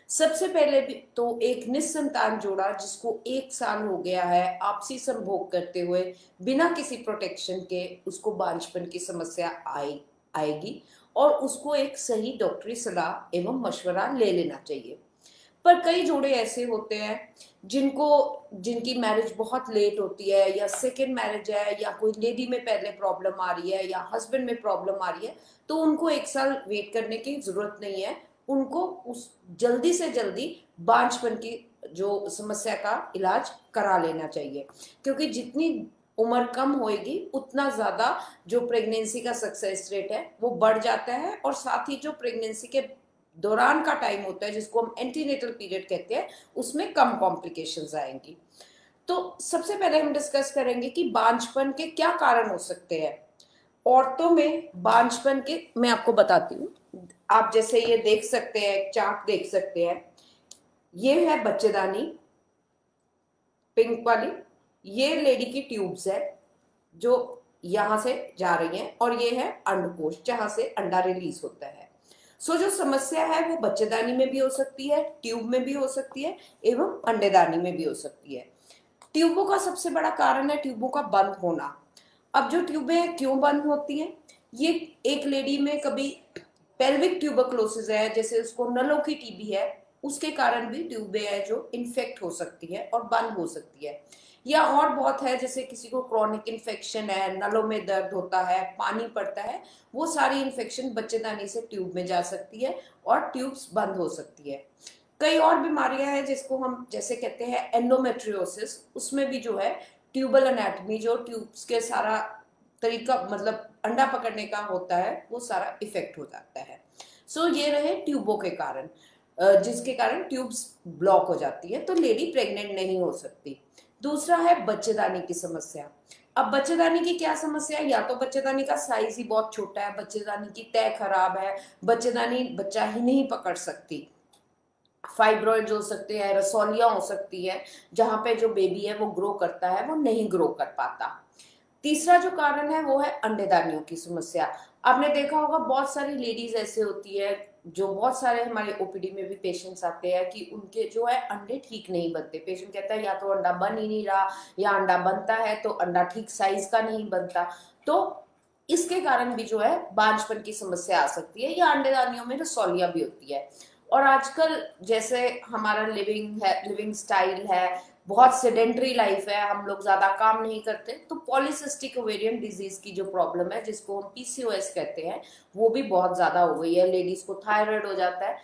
सबसे पहले भी तो एक निस्संतान जोड़ा जिसको 1 साल हो गया है आपसी संभोग करते हुए बिना किसी प्रोटेक्शन के, उसको बांझपन की समस्या आएगी और उसको एक सही डॉक्टरी सलाह एवं मशवरा ले लेना चाहिए। पर कई जोड़े ऐसे होते हैं जिनको जिनकी मैरिज बहुत लेट होती है, या सेकेंड मैरिज है, या कोई लेडी में पहले प्रॉब्लम आ रही है, या हस्बैंड में प्रॉब्लम आ रही है, तो उनको 1 साल वेट करने की जरूरत नहीं है। उनको उस जल्दी से जल्दी बांझपन की जो समस्या का इलाज करा लेना चाहिए, क्योंकि जितनी उम्र कम होएगी उतना ज्यादा जो प्रेगनेंसी का सक्सेस रेट है वो बढ़ जाता है, और साथ ही जो प्रेगनेंसी के दौरान का टाइम होता है जिसको हम एंटीनेटल पीरियड कहते हैं, उसमें कम कॉम्प्लिकेशंस आएंगी। तो सबसे पहले हम डिस्कस करेंगे कि बांझपन के क्या कारण हो सकते हैं। औरतों में बांझपन के मैं आपको बताती हूँ। आप जैसे ये देख सकते हैं, चार्ट देख सकते हैं, ये है बच्चेदानी पिंक वाली, ये लेडी की ट्यूब्स है जो यहां से जा रही हैं, और ये है अंडकोश जहां से अंडा रिलीज होता है। जो समस्या है वो बच्चेदानी में भी हो सकती है, ट्यूब में भी हो सकती है, एवं अंडेदानी में भी हो सकती है। ट्यूबों का सबसे बड़ा कारण है ट्यूबों का बंद होना। अब जो ट्यूबें क्यों बंद होती हैं, ये एक लेडी में कभी पेल्विक ट्यूबरक्लोसिस है, जैसे उसको नलों की टीबी है, उसके कारण भी ट्यूबें है जो इन्फेक्ट हो सकती है और बंद हो सकती है। या और बहुत है, जैसे किसी को क्रॉनिक इन्फेक्शन है, नलों में दर्द होता है, पानी पड़ता है, वो सारी इन्फेक्शन बच्चेदानी से ट्यूब में जा सकती है और ट्यूब्स बंद हो सकती है। कई और बीमारियां हैं जिसको हम जैसे कहते हैं एंडोमेट्रियोसिस, उसमें भी जो है ट्यूबल एनाटॉमी, जो ट्यूब्स के सारा तरीका मतलब अंडा पकड़ने का होता है, वो सारा इफेक्ट हो जाता है। ये रहे ट्यूबों के कारण, जिसके कारण ट्यूब्स ब्लॉक हो जाती है तो लेडी प्रेग्नेंट नहीं हो सकती। दूसरा है बच्चेदानी की समस्या। अब बच्चेदानी की क्या समस्या है, या तो बच्चेदानी का साइज ही बहुत छोटा है, बच्चेदानी की तय खराब है, बच्चेदानी बच्चा ही नहीं पकड़ सकती, फाइब्रॉइड्स हो सकते हैं, रसौलियां हो सकती है, जहां पे जो बेबी है वो ग्रो करता है वो नहीं ग्रो कर पाता। तीसरा जो कारण है वो है अंडेदानियों की समस्या। आपने देखा होगा बहुत सारी लेडीज ऐसे होती है, जो बहुत सारे हमारे ओपीडी में भी पेशेंट्स आते हैं कि उनके जो है अंडे ठीक नहीं बनते। पेशेंट कहता है या तो अंडा बन ही नहीं रहा, या अंडा बनता है तो अंडा ठीक साइज का नहीं बनता। तो इसके कारण भी जो है बांझपन की समस्या आ सकती है, या अंडेदानियों में रसौलियां भी होती है। और आजकल जैसे हमारा लिविंग स्टाइल है, बहुत सेडेंटरी लाइफ है, हम लोग ज्यादा काम नहीं करते, तो पॉलीसिस्टिक ओवेरियन डिजीज की जो प्रॉब्लम है जिसको हम पीसीओएस कहते हैं, वो भी बहुत ज्यादा हो गई है। लेडीज को थायराइड हो जाता है।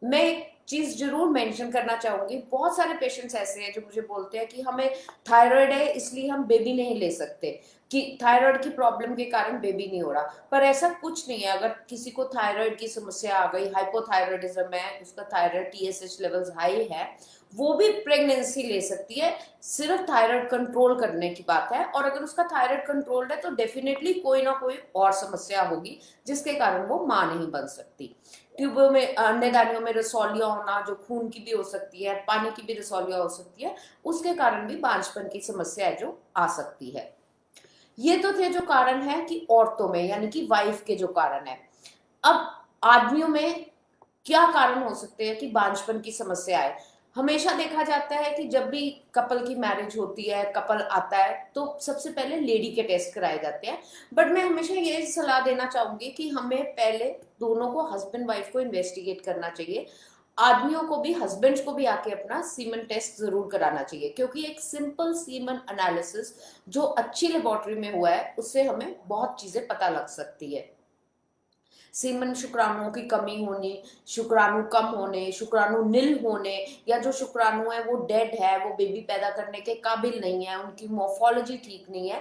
मैं एक चीज जरूर मेंशन करना चाहूंगी, बहुत सारे पेशेंट्स ऐसे हैं जो मुझे बोलते हैं कि हमें थायराइड है इसलिए हम बेबी नहीं ले सकते, कि थायराइड की प्रॉब्लम के कारण बेबी नहीं हो रहा। पर ऐसा कुछ नहीं है। अगर किसी को थायराइड की समस्या आ गई, हाइपोथायराइडिज्म है, उसका थायराइड टीएसएच लेवल्स हाई है, वो भी प्रेगनेंसी ले सकती है। सिर्फ थायराइड कंट्रोल करने की बात है, और अगर उसका थायराइड कंट्रोल्ड है तो डेफिनेटली कोई ना कोई और समस्या होगी जिसके कारण वो मां नहीं बन सकती। ट्यूबों में अंडेदानियों में रसौलियां होना, जो खून की भी हो सकती है, पानी की भी रसौलियां हो सकती है, उसके कारण भी बांझपन की समस्या है जो आ सकती है। ये तो थे जो कारण है कि औरतों में, यानी कि वाइफ के जो कारण है। अब आदमियों में क्या कारण हो सकते हैं कि बांझपन की समस्या आए। हमेशा देखा जाता है कि जब भी कपल की मैरिज होती है, कपल आता है, तो सबसे पहले लेडी के टेस्ट कराए जाते हैं। बट मैं हमेशा ये सलाह देना चाहूंगी कि हमें पहले दोनों को, हस्बैंड वाइफ को इन्वेस्टिगेट करना चाहिए। आदमियों को भी, हस्बैंड्स को भी आके अपना सीमन टेस्ट जरूर कराना चाहिए, क्योंकि एक सिंपल सीमन एनालिसिस जो अच्छी लेबोरेटरी में हुआ है उससे हमें बहुत चीजें पता लग सकती है। सीमन शुक्राणुओं की कमी होने, शुक्राणु कम होने, शुक्राणु नील होने, या जो शुक्राणु है वो डेड है, वो बेबी पैदा करने के काबिल नहीं है, उनकी मोर्फोलॉजी ठीक नहीं है।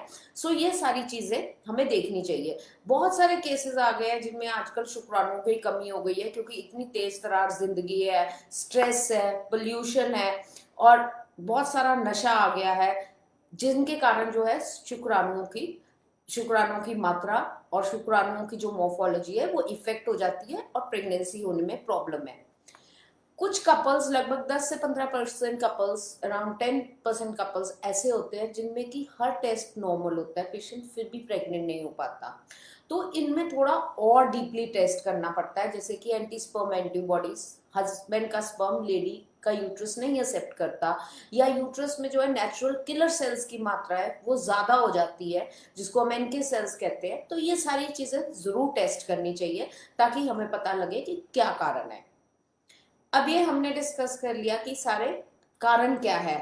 ये सारी चीजें हमें देखनी चाहिए। बहुत सारे केसेस आ गए हैं जिनमें आजकल शुक्राणुओं की कमी हो गई है, क्योंकि इतनी तेज तरार जिंदगी है, स्ट्रेस है, पोल्यूशन है, और बहुत सारा नशा आ गया है, जिनके कारण जो है शुक्राणुओं की मात्रा और शुक्राणुओं की जो मोर्फोलॉजी है वो इफेक्ट हो जाती है, और प्रेगनेंसी होने में प्रॉब्लम है। कुछ कपल्स, लगभग 10 से 15% कपल्स, अराउंड 10% कपल्स ऐसे होते हैं जिनमें कि हर टेस्ट नॉर्मल होता है, पेशेंट फिर भी प्रेग्नेंट नहीं हो पाता। तो इनमें थोड़ा और डीपली टेस्ट करना पड़ता है, जैसे कि एंटीस्पर्म एंटीबॉडीज, हस्बैंड का स्पर्म लेडी का यूट्रस नहीं एक्सेप्ट करता, या यूट्रस में जो है नेचुरल किलर सेल्स की मात्रा है वो ज्यादा हो जाती है, जिसको हम एनके सेल्स कहते हैं, तो ये सारी चीजें जरूर टेस्ट करनी चाहिए ताकि हमें पता लगे कि क्या कारण है। अब ये हमने डिस्कस कर लिया कि सारे कारण क्या है,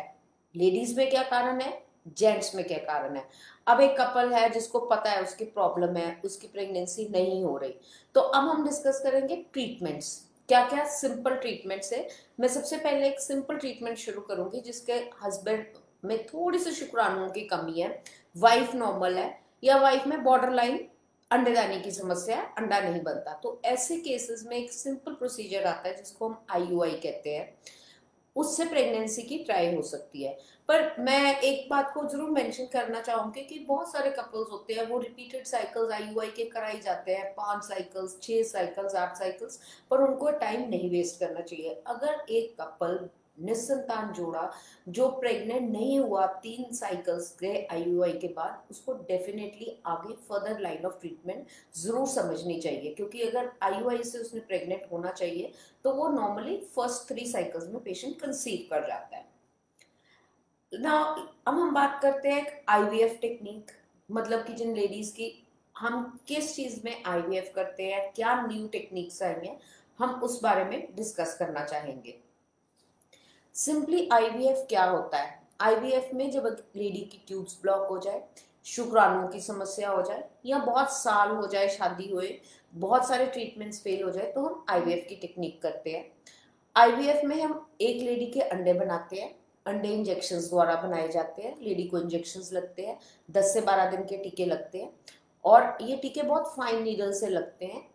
लेडीज में क्या कारण है, जेंट्स में क्या कारण है। अब एक कपल है जिसको पता है उसकी प्रॉब्लम है, उसकी प्रेगनेंसी नहीं हो रही, तो अब हम डिस्कस करेंगे ट्रीटमेंट्स, क्या क्या सिंपल ट्रीटमेंट्स है। मैं सबसे पहले एक सिंपल ट्रीटमेंट शुरू करूंगी जिसके हस्बैंड में थोड़ी सी शुक्राणुओं की कमी है, वाइफ नॉर्मल है, या वाइफ में बॉर्डर लाइन अंडेदानी की समस्या है, अंडा नहीं बनता, तो ऐसे केसेस में एक सिंपल प्रोसीजर आता है जिसको हम आईयूआई कहते हैं, उससे प्रेगनेंसी की ट्राई हो सकती है। पर मैं एक बात को जरूर मेंशन करना चाहूंगी कि बहुत सारे कपल्स होते हैं वो रिपीटेड साइकिल्स आईयूआई के कराई जाते हैं, 5 साइकिल्स, 6 साइकिल्स, 8 साइकिल्स, पर उनको टाइम नहीं वेस्ट करना चाहिए। अगर एक कपल निस्संतान जोड़ा जो प्रेग्नेंट नहीं हुआ 3 साइकिल्स के आईयूआई के बाद, उसको डेफिनेटली आगे फर्दर लाइन ऑफ ट्रीटमेंट जरूर समझनी चाहिए, क्योंकि अगर आईयूआई से उसने प्रेग्नेंट होना चाहिए तो वो नॉर्मली फर्स्ट 3 साइकिल्स में पेशेंट कंसीव कर जाता है ना। अब हम बात करते हैं आईवीएफ टेक्निक, मतलब कि जिन लेडीज की, हम किस चीज में आईवीएफ करते हैं, क्या न्यू टेक्निक्स आई हैं, हम उस बारे में डिस्कस करना चाहेंगे। सिंपली आईवीएफ क्या होता है, आईवीएफ में जब लेडी की ट्यूब्स ब्लॉक हो जाए, शुक्राणुओं की समस्या हो जाए, या बहुत साल हो जाए शादी हुए, बहुत सारे ट्रीटमेंट्स फेल हो जाए, तो हम आईवीएफ की टेक्निक करते हैं। आईवीएफ में हम एक लेडी के अंडे बनाते हैं, अंडे इंजेक्शंस द्वारा बनाए जाते हैं, लेडी को इंजेक्शंस लगते हैं, 10 से 12 दिन के टीके लगते हैं, और ये टीके बहुत फाइन नीडल से लगते हैं,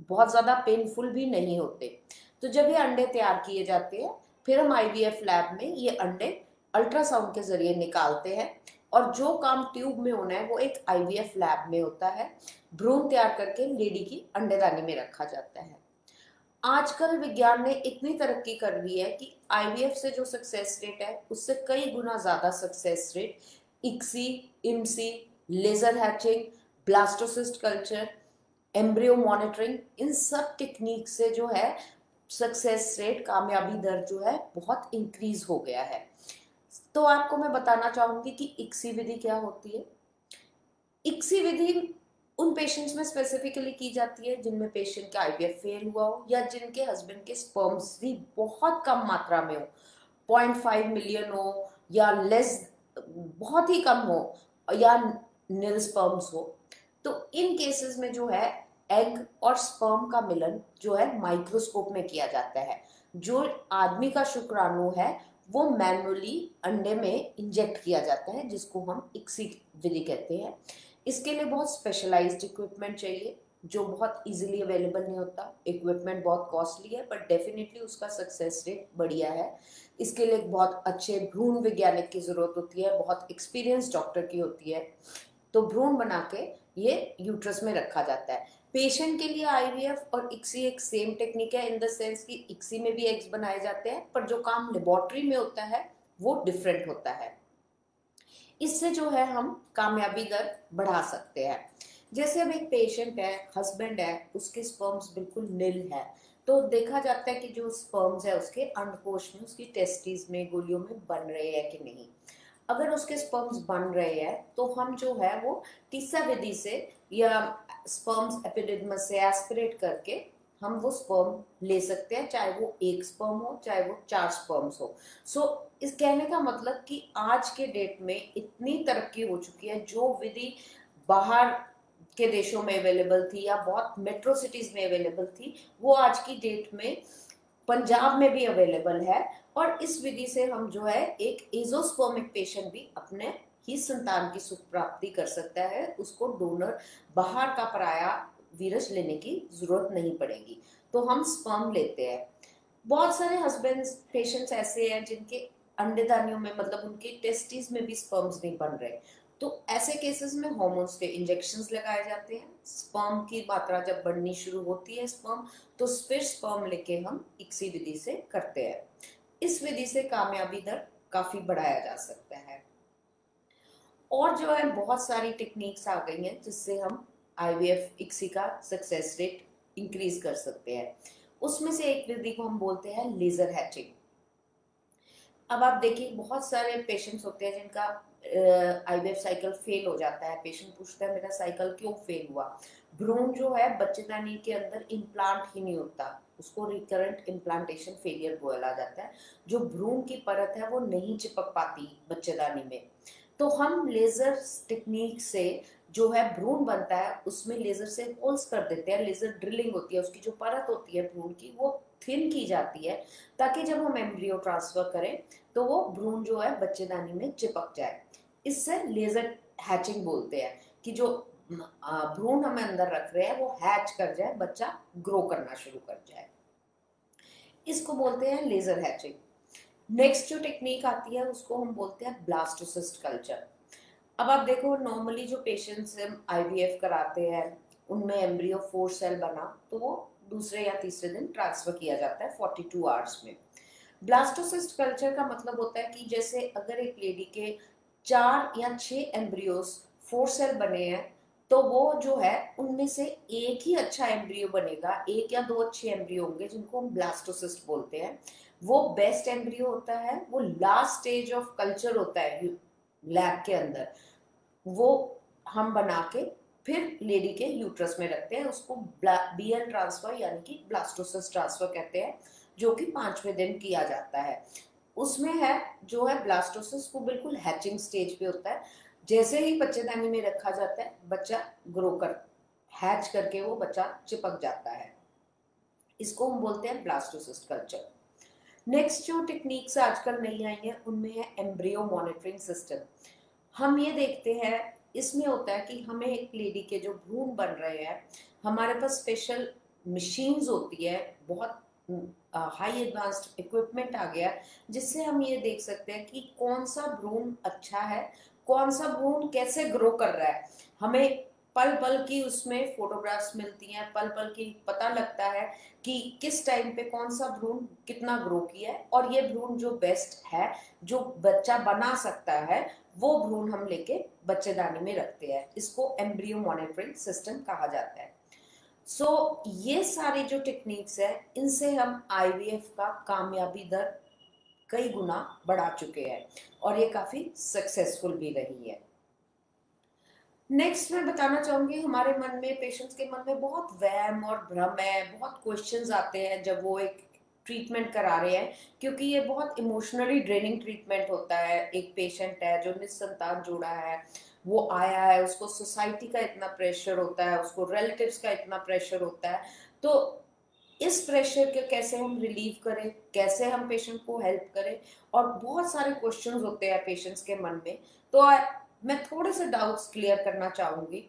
बहुत ज़्यादा पेनफुल भी नहीं होते। तो जब ये अंडे तैयार किए जाते हैं, फिर हम आईवीएफ लैब में ये अंडे अल्ट्रासाउंड के जरिए निकालते हैं, और जो काम ट्यूब में होना है वो एक आईवीएफ लैब में होता है, भ्रूण तैयार करके लेडी की अंडेदानी में रखा जाता है। आजकल विज्ञान ने इतनी तरक्की कर ली है कि आईवीएफ से जो सक्सेस रेट है उससे कई गुना ज्यादा success rate ICSI, IMSI, laser hatching, blastocyst culture, embryo monitoring, इन सब टेक्निक से जो है सक्सेस रेट, कामयाबी दर जो है बहुत इंक्रीज हो गया है। तो आपको मैं बताना चाहूंगी कि इक्सी विधि क्या होती है। इक्सी विधि उन पेशेंट्स में स्पेसिफिकली की जाती है जिनमें पेशेंट का आईवीएफ फेल हुआ हो, या जिनके हस्बैंड के स्पर्म्स भी बहुत कम मात्रा में हो, 0.5 मिलियन हो, या लेस, बहुत ही कम हो, या नील स्पर्म्स हो। तो इन केसेस में जो है एग और स्पर्म का मिलन जो है माइक्रोस्कोप में किया जाता है। जो आदमी का शुक्राणु है वो मैनुअली अंडे में इंजेक्ट किया जाता है, जिसको हम इक्सी विधि कहते हैं। इसके लिए बहुत स्पेशलाइज्ड इक्विपमेंट चाहिए जो बहुत इजीली अवेलेबल नहीं होता, इक्विपमेंट बहुत कॉस्टली है, बट डेफिनेटली उसका सक्सेस रेट बढ़िया है। इसके लिए बहुत अच्छे भ्रूण वैज्ञानिक की जरूरत होती है, बहुत एक्सपीरियंस डॉक्टर की होती है। तो भ्रूण बना के ये यूट्रस में रखा जाता है। पेशेंट के लिए आईवीएफ और इक्सी एक सेम टेक्निक है, इन द सेंस कि इक्सी में भी एग्स बनाए जाते हैं, पर जो काम लेबोरेटरी में होता है वो डिफरेंट होता है। इससे जो है हम कामयाबी दर बढ़ा सकते हैं। जैसे अब एक पेशेंट है, हस्बैंड है, उसके स्पर्म्स बिल्कुल नील है, तो देखा जाता है कि जो स्पर्म्स है उसके अंडकोश में, उसकी टेस्टिस में, गोलियों में बन रहे हैं कि नहीं। अगर उसके स्पर्म्स बन रहे हैं तो हम जो है वो टीसा विधि से या स्पर्म्स एपिडिडमस से एस्पिरेट करके हम वो स्पर्म ले सकते हैं, चाहे वो एक स्पर्म हो चाहे वो 4 स्पर्म्स हो। सो इस कहने का मतलब कि आज के डेट में इतनी तरक्की हो चुकी है, जो विधि बाहर के देशों में अवेलेबल थी या बहुत मेट्रो सिटीज में अवेलेबल थी, वो आज की डेट में पंजाब में भी अवेलेबल है। और इस विधि से हम जो है एक एजोस्पर्मिक पेशेंट भी अपने ही संतान की सुख प्राप्ति कर सकता है, उसको डोनर बाहर का पराया वीरस लेने की जरूरत नहीं पड़ेगी। तो हम स्पर्म लेते हैं। बहुत सारे हस्बैंड्स पेशेंट्स ऐसे हैं जिनके अंडेदानियों में, मतलब उनके टेस्टिस में भी स्पर्म्स नहीं बन रहे, तो ऐसे केसेस में हार्मोन्स के इंजेक्शंस लगाए जाते हैं। स्पर्म की मात्रा जब बढ़नी शुरू होती है स्पर्म, तो फिर स्पर्म लेके हम इक्सी विधि से करते हैं। इस विधि से कामयाबी दर काफी बढ़ाया जा सकता है। और जो है बहुत सारी टेक्निक्स आ गई हैं जिससे हम आईवीएफ इक्सी का सक्सेस रेट इंक्रीज कर सकते हैं। उसमें से एक विधि को हम बोलते हैं लेजर हैचिंग। अब आप देखिए बहुत सारे पेशेंट्स होते हैं जिनका आईवीएफ साइकिल फेल हो जाता है। पेशेंट पूछता है मेरा साइकिल क्यों फेल हुआ। भ्रूण जो है बच्चेदानी के अंदर इम्प्लांट ही नहीं होता, उसको रिकरेंट इम्प्लांटेशन फेलियर बोला जाता है। जो भ्रूण की परत है वो नहीं चिपक पाती बच्चेदानी में, तो हम लेजर टेक्निक से जो है भ्रूण बनता है उसमें लेजर से होल्स कर देते हैं। लेजर ड्रिलिंग होती है, उसकी जो परत होती है भ्रूण की वो थिन की जाती है, ताकि जब हम एम्ब्रियो ट्रांसफर करें तो वो भ्रूण जो है बच्चेदानी में चिपक जाए। इससे लेजर हैचिंग बोलते हैं कि जो भ्रूण हम अंदर रख रहे हैं वो हैच कर जाए, बच्चा ग्रो करना शुरू कर जाए, इसको बोलते हैं लेजर हैचिंग। नेक्स्ट जो टेक्निक आती है उसको हम बोलते हैं ब्लास्टोसिस्ट कल्चर। अब आप देखो नॉर्मली जो पेशेंट्स आईवीएफ कराते हैं उनमें एम्ब्रियो 4 सेल बना तो वो दूसरे या तीसरे दिन ट्रांसफर किया जाता है 42 आवर्स में। ब्लास्टोसिस्ट कल्चर का मतलब होता है कि जैसे अगर एक लेडी के 4 या 6 एम्ब्रियोस 4 सेल बने हैं तो वो जो है उनमें से एक ही अच्छा एम्ब्रियो बनेगा, एक या दो अच्छे एम्ब्रियो होंगे जिनको हम ब्लास्टोसिस्ट बोलते हैं। वो बेस्ट एम्ब्रियो होता है, वो लास्ट स्टेज ऑफ कल्चर होता है लैब के अंदर, वो हम बना के फिर लेडी के यूट्रस में रखते हैं, उसको बीएल ट्रांसफर यानी कि ब्लास्टोसिस्ट ट्रांसफर कहते हैं, जो कि 5वें दिन किया जाता है। उसमें है जो है ब्लास्टोसिस वो बिल्कुल हैचिंग स्टेज पे होता है। जैसे ही बच्चेदानी में रखा जाता है बच्चा ग्रो कर हैच करके वो बच्चा चिपक जाता है, इसको हम बोलते हैं ब्लास्टोसिस्ट कल्चर। नेक्स्ट जो टेक्निक्स आजकल नई आई हैं उनमें है एम्ब्रियो मॉनिटरिंग सिस्टम। हम ये देखते हैं इसमें होता है कि हमें एक लेडी के जो भ्रूण बन रहे हैं हमारे पास स्पेशल मशीन्स होती है, बहुत हाई एडवांस्ड इक्विपमेंट आ गया जिससे हम ये देख सकते हैं कि कौन सा भ्रूण अच्छा है, कौन सा भ्रूण कैसे ग्रो कर रहा है। हमें पल पल की उसमें फोटोग्राफ्स मिलती हैं, पल पल की पता लगता है कि किस टाइम पे कौन सा भ्रूण कितना ग्रो किया है, और ये भ्रूण जो बेस्ट है जो बच्चा बना सकता है वो भ्रूण हम लेके बच्चेदानी में रखते हैं, इसको एम्ब्रियो मॉनिटरिंग सिस्टम कहा जाता है। ये सारी जो टेक्निक्स है इनसे हम आईवीएफ का कामयाबी दर कई गुना बढ़ा चुके हैं और ये काफी सक्सेसफुल भी रही है। नेक्स्ट मैं बताना चाहूंगी हमारे मन में, पेशेंट्स के मन में बहुत वहम और भ्रम है, बहुत क्वेश्चंस आते हैं जब वो एक ट्रीटमेंट करा रहे हैं, क्योंकि ये बहुत इमोशनली ड्रेनिंग ट्रीटमेंट होता है। एक पेशेंट है जो निस्संतान जोड़ा है, वो आया है, उसको सोसाइटी का इतना प्रेशर होता है, उसको रिलेटिव्स का इतना प्रेशर होता है, तो इस प्रेशर के कैसे हम रिलीव करें, कैसे हम पेशेंट को हेल्प करें, और बहुत सारे क्वेश्चंस होते हैं पेशेंट्स के मन में। तो मैं थोड़े से डाउट्स क्लियर करना चाहूंगी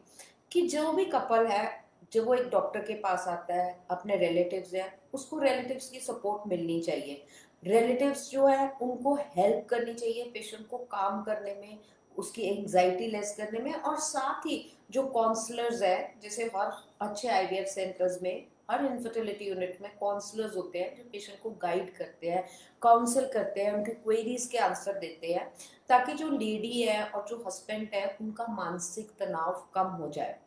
कि जो भी कपल है जब वो एक डॉक्टर के पास आता है, अपने रिलेटिव्स हैं, उसको रिलेटिव्स की सपोर्ट मिलनी चाहिए। रिलेटिव्स जो है उनको हेल्प करनी चाहिए पेशेंट को काम करने में, उसकी एंजाइटी लेस करने में, और साथ ही जो काउंसलर्स है, जैसे हर अच्छे आईवीएफ सेंटर्स में हर इनफर्टिलिटी यूनिट में काउंसलर्स होते हैं जो पेशेंट को गाइड करते हैं, काउंसिल करते हैं, उनके क्वेरीज के आंसर देते हैं, ताकि जो लेडी है और जो हस्बैंड है उनका मानसिक तनाव कम हो जाए।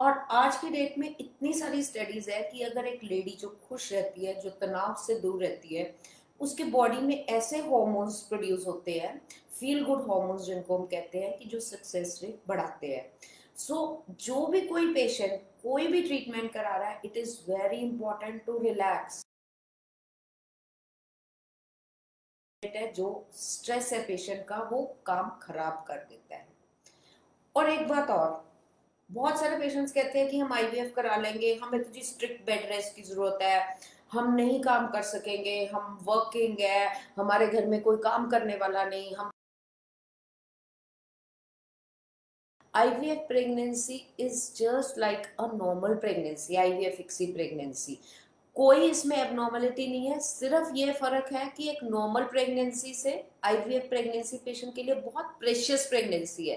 और आज की डेट में इतनी सारी स्टडीज है कि अगर एक लेडी जो खुश रहती है, जो तनाव से दूर रहती है, उसके बॉडी में ऐसे हार्मोन्स प्रोड्यूस होते हैं, फील गुड हार्मोन्स जिनको हम कहते हैं, कि जो सक्सेस रेट बढ़ाते हैं। जो भी कोई पेशेंट कोई भी ट्रीटमेंट करा रहा है, it is very important to relax. जो स्ट्रेस है पेशेंट का वो काम खराब कर देता है। और एक बात और, बहुत सारे पेशेंट्स कहते हैं कि हम आईवीएफ करा लेंगे, हमें तो जी स्ट्रिक्ट बेड रेस्ट की जरूरत है, हम नहीं काम कर सकेंगे, हम वर्किंग है, हमारे घर में कोई काम करने वाला नहीं, हम IVF pregnancy is just like a normal pregnancy, IVF ICSI pregnancy, कोई इसमें एबनॉर्मलिटी नहीं है। सिर्फ ये फर्क है कि एक नॉर्मल प्रेगनेंसी से आईवीएफ प्रेगनेंसी पेशेंट के लिए बहुत प्रेशियस प्रेगनेंसी है।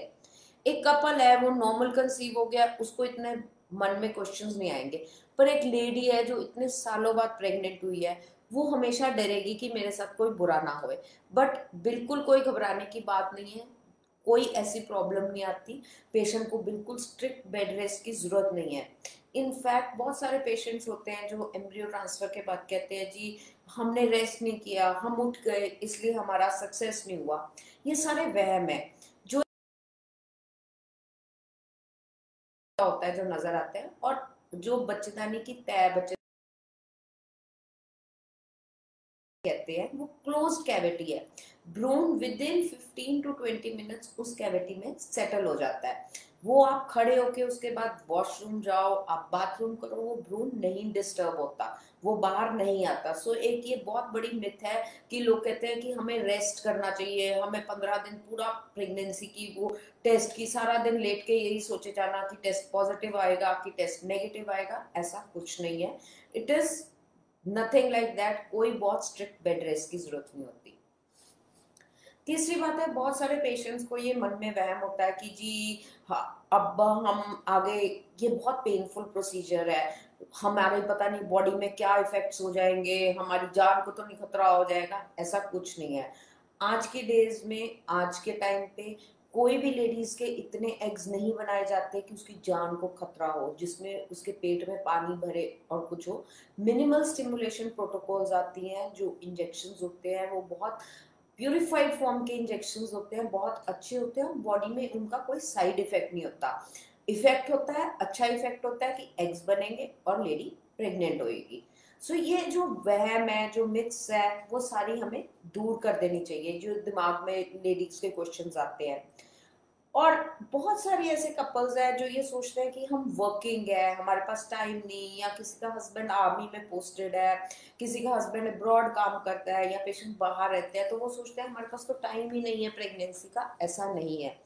एक कपल है वो नॉर्मल कंसीव हो गया, उसको इतने मन में क्वेश्चंस नहीं आएंगे, पर एक लेडी है जो इतने सालों बाद प्रेग्नेंट हुई है वो हमेशा डरेगी कि मेरे साथ कोई बुरा ना होए। बट बिल्कुल कोई घबराने की बात नहीं है, कोई ऐसी प्रॉब्लम नहीं आती, पेशेंट को बिल्कुल स्ट्रिक्ट बेड रेस्ट की जरूरत नहीं है। इनफैक्ट बहुत सारे पेशेंट्स होते हैं जो एम्ब्रियो ट्रांसफर के बाद कहते हैं जी हमने रेस्ट नहीं किया, हम उठ गए इसलिए हमारा सक्सेस नहीं हुआ। ये सारे वहम है जो होता है, जो नजर आते हैं। और जो बच्चेदानी की तय बच्चे कहते हैं वो क्लोज्ड कैविटी है। भ्रूण विद इन 15 टू 20 मिनट्स उस कैविटी में सेटल हो जाता है। वो आप खड़े होके उसके बाद वॉशरूम जाओ, आप बाथरूम करो, वो भ्रूण नहीं डिस्टर्ब होता, वो बाहर नहीं आता। सो एक ये बहुत बड़ी मिथ है कि लोग कहते हैं कि हमें रेस्ट करना चाहिए, हमें 15 दिन पूरा प्रेगनेंसी की वो टेस्ट की सारा दिन लेट के यही सोचे जाना कि टेस्ट पॉजिटिव आएगा कि टेस्ट नेगेटिव आएगा। ऐसा कुछ नहीं है। It is nothing like that. कोई बहुत स्ट्रिक्ट बेड रेस्ट की जरूरत नहीं होती। तीसरी बात है, बहुत सारे पेशेंट्स को ये मन में वहम होता है कि जी हाँ, अब हम आगे, ये बहुत पेनफुल प्रोसीजर है, हमारे पता नहीं बॉडी में क्या इफेक्ट्स हो जाएंगे, हमारी जान को तो नहीं खतरा हो जाएगा। ऐसा कुछ नहीं है। आज के डेज में, आज के टाइम पे कोई भी लेडीज के इतने एग्स नहीं बनाए जाते कि उसकी जान को खतरा हो, जिसमें उसके पेट में पानी भरे और कुछ हो। मिनिमल स्टिमुलेशन प्रोटोकॉल्स आती हैं, जो इंजेक्शंस होते हैं वो बहुत प्यूरिफाइड फॉर्म के इंजेक्शंस होते हैं, बहुत अच्छे होते हैं, बॉडी में उनका कोई साइड इफेक्ट नहीं होता। इफेक्ट होता है, अच्छा इफेक्ट होता है कि एग्स बनेंगे और लेडी प्रेग्नेंट होएगी। सो ये जो वहम है, जो मिथ्स है, वो सारी हमें दूर कर देनी चाहिए जो दिमाग में लेडीज के क्वेश्चंस आते हैं। और बहुत सारी ऐसे कपल्स हैं जो ये सोचते हैं कि हम वर्किंग है, हमारे पास टाइम नहीं, या किसी का हस्बैंड आर्मी में पोस्टेड है, किसी का हस्बैंड अब्रॉड काम करता है, या पेशेंट बाहर रहते हैं, तो वो सोचते हैं हमारे पास तो टाइम ही नहीं है प्रेगनेंसी का। ऐसा नहीं है।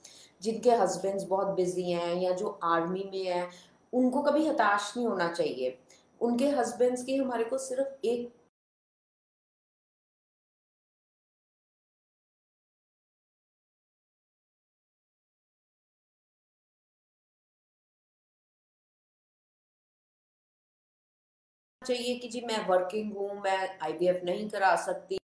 जिनके हस्बैंड्स बहुत बिजी हैं या जो आर्मी में है, उनको कभी हताश नहीं होना चाहिए। उनके हस्बैंड्स की हमारे को सिर्फ एक चाहिए कि जी मैं वर्किंग हूँ, मैं आईवीएफ नहीं करा सकती,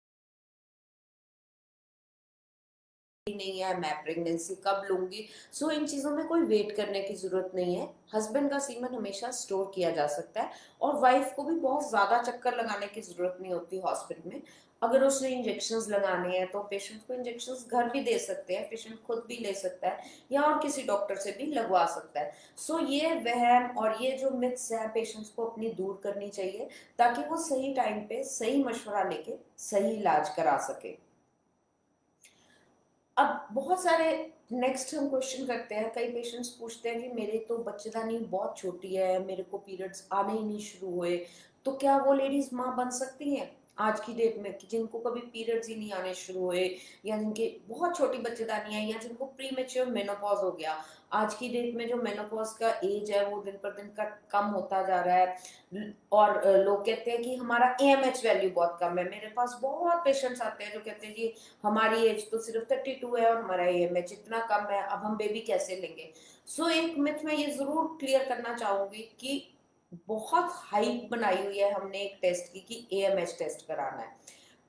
नहीं है, मैं प्रेगनेंसी कब लूंगी। सो इन चीजों में कोई वेट करने की जरूरत नहीं है। हस्बैंड का सीमन हमेशा स्टोर किया जा सकता है। और वाइफ को भी बहुत ज्यादा चक्कर लगाने की जरूरत नहीं होती हॉस्पिटल में। अगर उसने इंजेक्शंस लगाने हैं तो पेशेंट को इंजेक्शंस घर भी दे सकते हैं, पेशेंट खुद भी ले सकता है या और किसी डॉक्टर से भी लगवा सकता है। सो ये वहम और ये जो मिथ्स है पेशेंट्स को अपनी दूर करनी चाहिए, ताकि वो सही टाइम पे सही मशवरा लेके सही इलाज करा सके। अब बहुत सारे नेक्स्ट हम क्वेश्चन करते हैं, कई पेशेंट्स पूछते हैं कि मेरे तो बच्चेदानी बहुत छोटी है, मेरे को पीरियड्स आने ही नहीं शुरू हुए, तो क्या वो लेडीज माँ बन सकती हैं आज की डेट में, कि जिनको कभी पीरियड्स ही नहीं आने शुरू हुए, या जिनके बहुत छोटी बच्चेदानी है, या जिनको प्री मेच्योर मेनोपॉज हो गया। आज की डेट में जो मेनोपॉज का एज है वो दिन पर दिन का कम होता जा रहा है। और लोग कहते हैं कि हमारा एएमएच वैल्यू बहुत कम है। मेरे पास बहुत पेशेंट्स आते हैं जो कहते हैं कि हमारी एज तो सिर्फ 32 है और हमारा एएमएच इतना कम है, अब हम बेबी कैसे लेंगे। सो एक मिथ मैं ये जरूर क्लियर करना चाहूंगी कि बहुत हाइप बनाई हुई है हमने एक टेस्ट की कि एएमएच टेस्ट कराना है।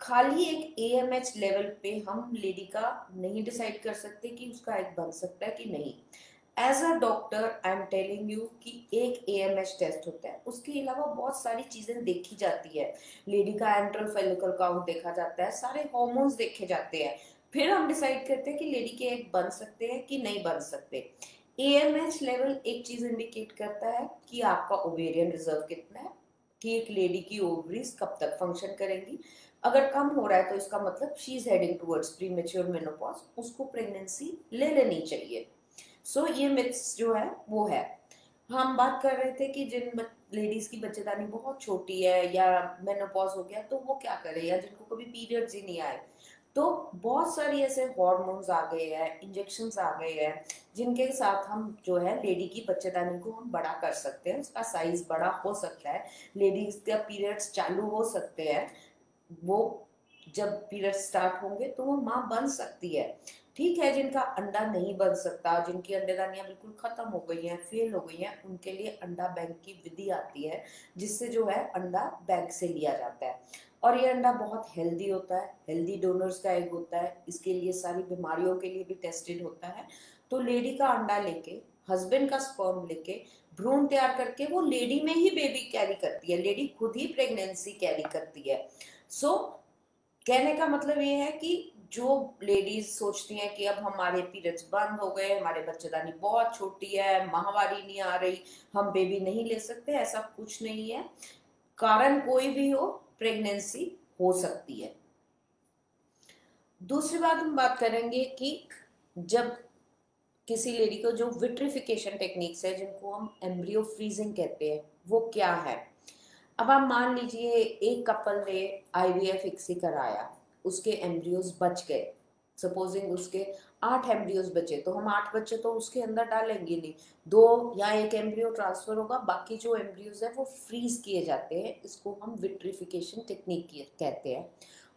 खाली एक एएमएच लेवल पे हम लेडी का नहीं डिसाइड कर सकते कि उसका एग बन सकता है कि नहीं। As a doctor I am telling you कि एक एएमएच टेस्ट होता है, उसके अलावा बहुत सारी चीजें देखी जाती है। लेडी का एंट्रल फेलिकल काउंट देखा जाता है, सारे हॉर्मोन्स देखे जाते हैं, फिर हम डिसाइड करते हैं कि लेडी के एग बन सकते हैं कि नहीं बन सकते। एएमएच लेवल एक चीज इंडिकेट करता है कि आपका ओवेरियन रिजर्व कितना है, कि एक लेडी की ओवरीज कब तक फंक्शन करेंगी। अगर कम हो रहा है तो इसका मतलब she is heading towards premature menopause, उसको प्रेगनेंसी ले लेनी चाहिए। सो ये मिथ्स जो है वो है। हम बात कर रहे थे कि जिन लेडीज की बच्चेदानी बहुत छोटी है या मेनोपॉज हो गया तो वो क्या करे, या जिनको कभी पीरियड्स ही नहीं आए, तो बहुत सारी ऐसे हार्मोन्स आ गए हैं, इंजेक्शंस आ गए हैं, जिनके साथ हम जो है लेडी की बच्चेदानी को हम बड़ा कर सकते हैं, उसका साइज बड़ा हो सकता है, लेडीज का पीरियड्स चालू हो सकते हैं। वो जब पीरियड स्टार्ट होंगे तो वो माँ बन सकती है। ठीक है, जिनका अंडा नहीं बन सकता, जिनकी अंडेदानियां बिल्कुल खत्म हो गई हैं, फेल हो गई हैं, उनके लिए अंडा बैंक की विधि आती है, जिससे जो है अंडा बैंक से लिया जाता है। और ये अंडा बहुत हेल्दी होता है, हेल्दी डोनर्स का एग होता है, इसके लिए सारी बीमारियों के लिए भी टेस्टेड होता है। तो लेडी का अंडा लेके हस्बैंड का स्पर्म लेके भ्रूण तैयार करके वो लेडी में ही बेबी कैरी करती है, लेडी खुद ही प्रेगनेंसी कैरी करती है। सो कहने का मतलब ये है कि जो लेडीज सोचती हैं कि अब हमारे पीरियड्स बंद हो गए, हमारे बच्चेदानी बहुत छोटी है, माहवारी नहीं आ रही, हम बेबी नहीं ले सकते, ऐसा कुछ नहीं है। कारण कोई भी हो, प्रेगनेंसी हो सकती है। दूसरी बात हम बात करेंगे कि जब किसी लेडी को जो विट्रिफिकेशन टेक्निक्स है, जिनको हम एम्ब्रियो फ्रीजिंग कहते हैं, वो क्या है। अब आप मान लीजिए एक कपल ने आईवीएफ इक्सी कराया, उसके एम्ब्रियोज बच गए, सपोजिंग उसके 8 एम्ब्रियोज बचे, तो हम 8 बच्चे तो उसके अंदर डालेंगे नहीं, 2 या 1 एम्ब्रियो ट्रांसफर होगा, बाकी जो एम्ब्रियोज है वो फ्रीज किए जाते हैं। इसको हम विट्रिफिकेशन टेक्निक कहते हैं।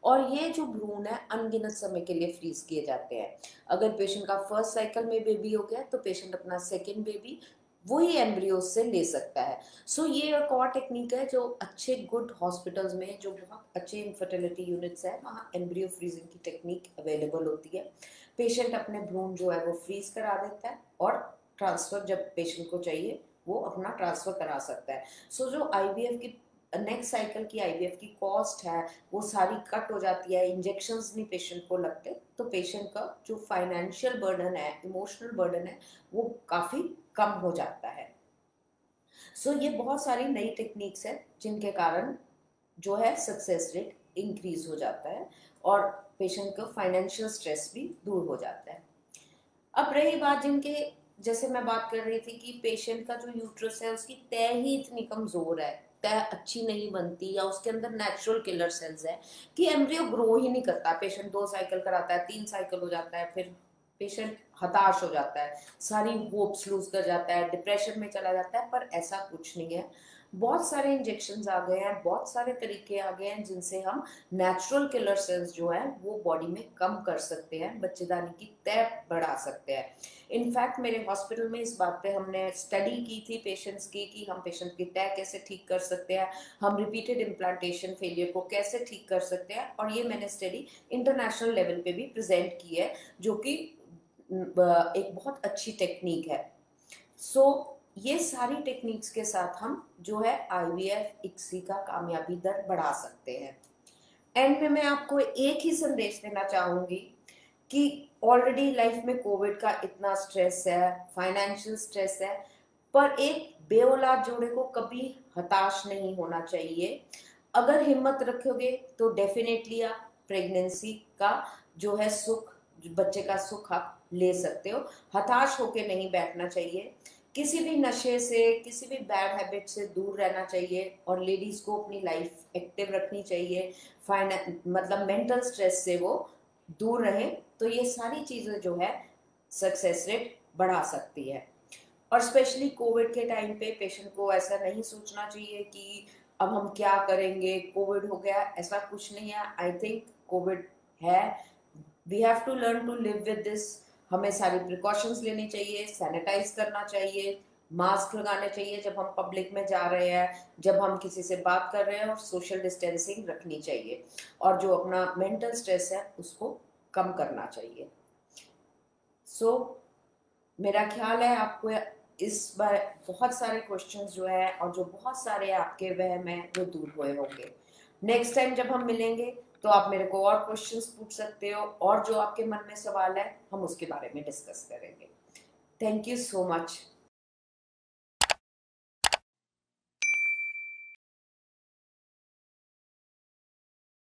और ये जो भ्रूण है अनगिनत समय के लिए फ्रीज किए जाते हैं। अगर पेशेंट का फर्स्ट साइकिल में बेबी हो गया तो पेशेंट अपना सेकेंड बेबी वही एम्ब्रियो से ले सकता है। सो ये एक और टेक्निक है जो अच्छे गुड हॉस्पिटल्स में, जो बहुत अच्छे इनफर्टिलिटी यूनिट्स है, वहाँ एम्ब्रियो फ्रीजिंग की टेक्निक अवेलेबल होती है। पेशेंट अपने भ्रूण जो है वो फ्रीज करा देता है और ट्रांसफर जब पेशेंट को चाहिए वो अपना ट्रांसफर करा सकता है। सो जो आईवीएफ की नेक्स्ट साइकिल की आईवीएफ की कॉस्ट है वो सारी कट हो जाती है, इंजेक्शंस नहीं पेशेंट को लगते, तो पेशेंट का जो फाइनेंशियल बर्डन है, इमोशनल बर्डन है, वो काफ़ी कम हो जाता है। सो ये बहुत सारी नई टेक्निक्स है जिनके कारण जो है सक्सेस रेट इंक्रीज हो जाता है और पेशेंट का फाइनेंशियल स्ट्रेस भी दूर हो जाता है। अब रही बात जिनके, जैसे मैं बात कर रही थी कि पेशेंट का जो यूट्रस है उसकी तय ही इतनी कमजोर है, तय अच्छी नहीं बनती, या उसके अंदर नेचुरल किलर सेल्स है कि एम्ब्रियो ग्रो ही नहीं करता। पेशेंट 2 साइकिल कराता है, 3 साइकिल हो जाता है, फिर पेशेंट हताश हो जाता है, सारी होप्स लूज कर जाता है, डिप्रेशन में चला जाता है। पर ऐसा कुछ नहीं है। बहुत सारे इंजेक्शंस आ गए हैं, बहुत सारे तरीके आ गए हैं जिनसे हम नेचुरल किलर सेल्स जो है वो बॉडी में कम कर सकते हैं, बच्चेदानी की तय बढ़ा सकते हैं। इनफैक्ट मेरे हॉस्पिटल में इस बात पे हमने स्टडी की थी पेशेंट्स की कि हम पेशेंट की तय कैसे ठीक कर सकते हैं, हम रिपीटेड इम्प्लांटेशन फेलियर को कैसे ठीक कर सकते हैं, और ये मैंने स्टडी इंटरनेशनल लेवल पे भी प्रेजेंट की है, जो कि एक बहुत अच्छी टेक्निक है। सो ये सारी टेक्निक्स के साथ हम जो है आईवीएफ इक्सी का कामयाबी दर बढ़ा सकते हैं। एंड में मैं आपको एक ही संदेश देना चाहूंगी कि ऑलरेडी लाइफ में कोविड का इतना स्ट्रेस है, फाइनेंशियल स्ट्रेस है, पर एक बेऔलाद जोड़े को कभी हताश नहीं होना चाहिए। अगर हिम्मत रखोगे तो डेफिनेटली आप प्रेगनेंसी का जो है सुख, बच्चे का सुख आप ले सकते हो। हताश होके नहीं बैठना चाहिए, किसी भी नशे से, किसी भी बैड हैबिट से दूर रहना चाहिए, और लेडीज को अपनी लाइफ एक्टिव रखनी चाहिए, मतलब मेंटल स्ट्रेस से वो दूर रहे, तो ये सारी चीजें जो है सक्सेस रेट बढ़ा सकती है। और स्पेशली कोविड के टाइम पे पेशेंट को ऐसा नहीं सोचना चाहिए कि अब हम क्या करेंगे, कोविड हो गया, ऐसा कुछ नहीं है। आई थिंक कोविड है, we have to learn to live with this. हमें सारी प्रिकॉशंस लेनी चाहिए, सैनिटाइज करना चाहिए, मास्क लगाने चाहिए जब हम पब्लिक में जा रहे हैं, जब हम किसी से बात कर रहे हैं, और सोशल डिस्टेंसिंग रखनी चाहिए, और जो अपना मेंटल स्ट्रेस है उसको कम करना चाहिए। सो मेरा ख्याल है आपको इस बार बहुत सारे क्वेश्चंस जो है और जो बहुत सारे आपके वहम है वो दूर हुए होंगे। नेक्स्ट टाइम जब हम मिलेंगे तो आप मेरे को और क्वेश्चंस पूछ सकते हो, और जो आपके मन में सवाल है हम उसके बारे में डिस्कस करेंगे। Thank you so much.